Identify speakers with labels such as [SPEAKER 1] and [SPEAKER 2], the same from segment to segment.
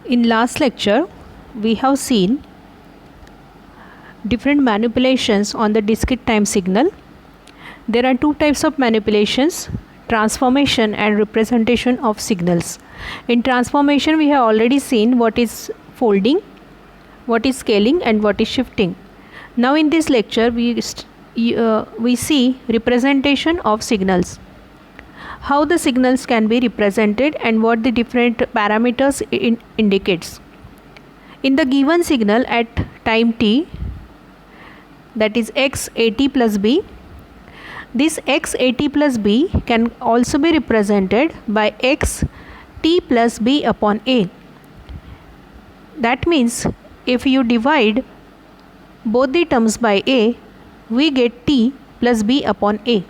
[SPEAKER 1] In last lecture, we have seen different manipulations on the discrete time signal. There are two types of manipulations: transformation and representation of signals. In transformation, we have already seen what is folding, what is scaling, and what is shifting. Now in this lecture, we see representation of signals. How the signals can be represented and what the different parameters indicates. In the given signal at time t, that is x at plus b, this x at plus b can also be represented by x t plus b upon a. That means if you divide both the terms by a, we get t plus b upon a.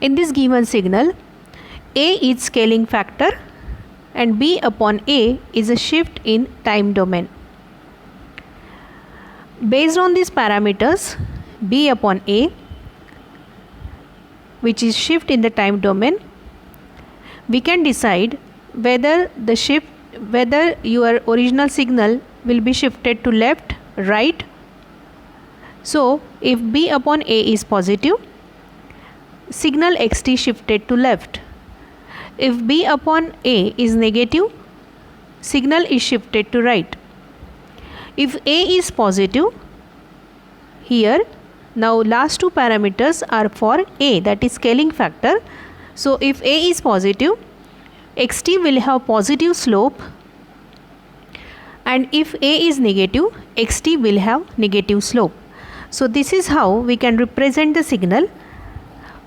[SPEAKER 1] In this given signal, a is scaling factor and b upon a is a shift in time domain. Based on these parameters, b upon a, which is shift in the time domain, we can decide whether your original signal will be shifted to left, right. So if b upon a is positive, signal xt shifted to left. If b upon a is negative, signal is shifted to right. If a is positive, here now last two parameters are for a, that is scaling factor. So if a is positive, xt will have positive slope, and if a is negative, xt will have negative slope. So this is how we can represent the signal.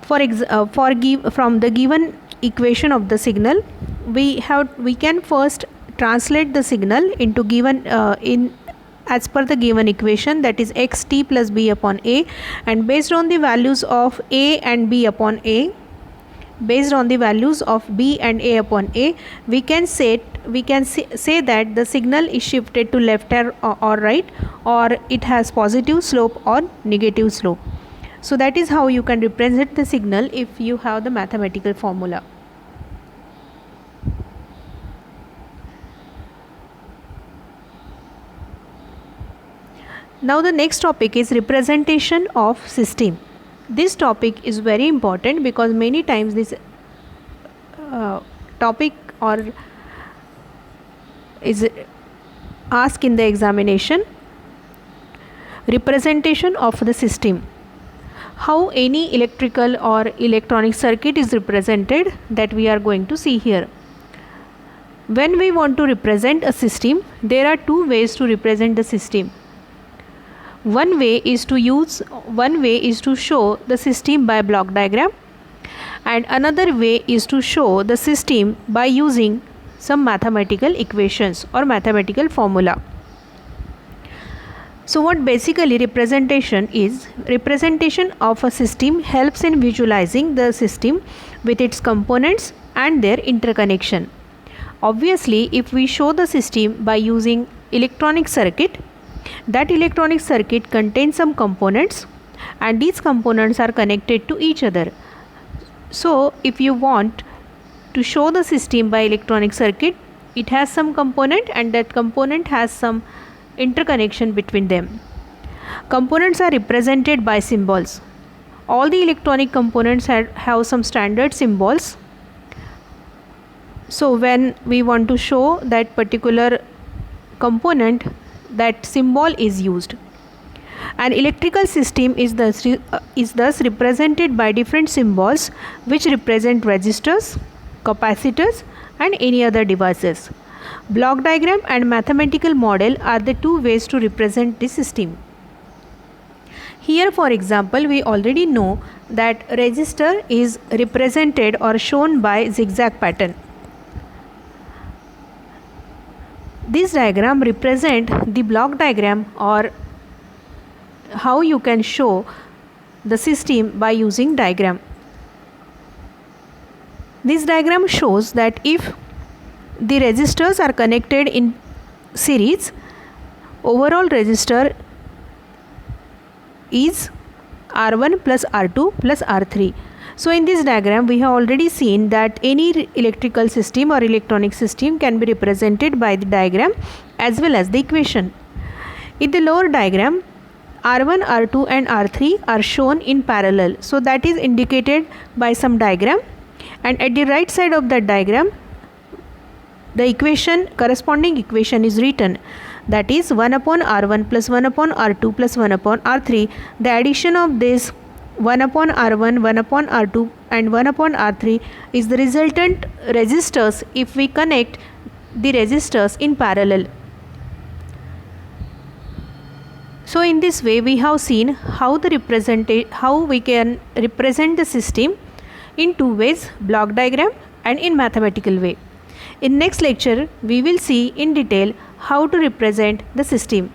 [SPEAKER 1] From the given equation of the signal, we can first translate the signal into given as per the given equation, that is xt plus b upon a, and based on the values of a and b upon a, we can say that the signal is shifted to left or right, or it has positive slope or negative slope. So that is how you can represent the signal if you have the mathematical formula. Now the next topic is representation of system. This topic is very important because many times this topic is asked in the examination. Representation of the system. How any electrical or electronic circuit is represented, that we are going to see here. When we want to represent a system, there are two ways to represent the system. One way is to show the system by block diagram, and another way is to show the system by using some mathematical equations or mathematical formula. So what basically representation is? Representation of a system helps in visualizing the system with its components and their interconnection. Obviously, if we show the system by using electronic circuit, that electronic circuit contains some components and these components are connected to each other. So if you want to show the system by electronic circuit, it has some component and that component has some interconnection between them. Components are represented by symbols. All the electronic components have some standard symbols. So when we want to show that particular component, that symbol is used. An electrical system is thus represented by different symbols which represent resistors, capacitors, and any other devices. Block diagram and mathematical model are the two ways to represent the system. Here, for example, we already know that resistor is represented or shown by zigzag pattern. This diagram represent the block diagram, or how you can show the system by using diagram. This diagram shows that if the resistors are connected in series, overall resistor is R1 plus R2 plus R3. So in this diagram we have already seen that any electrical system or electronic system can be represented by the diagram as well as the equation. In the lower diagram, R1, R2 and R3 are shown in parallel. So that is indicated by some diagram, and at the right side of that diagram the corresponding equation is written, that is 1 upon R1 plus 1 upon R2 plus 1 upon R3. The addition of this 1 upon R1, 1 upon R2 and 1 upon R3 is the resultant resistors if we connect the resistors in parallel. So in this way we have seen how we can represent the system in two ways, block diagram and in mathematical way. In next lecture we will see in detail how to represent the system.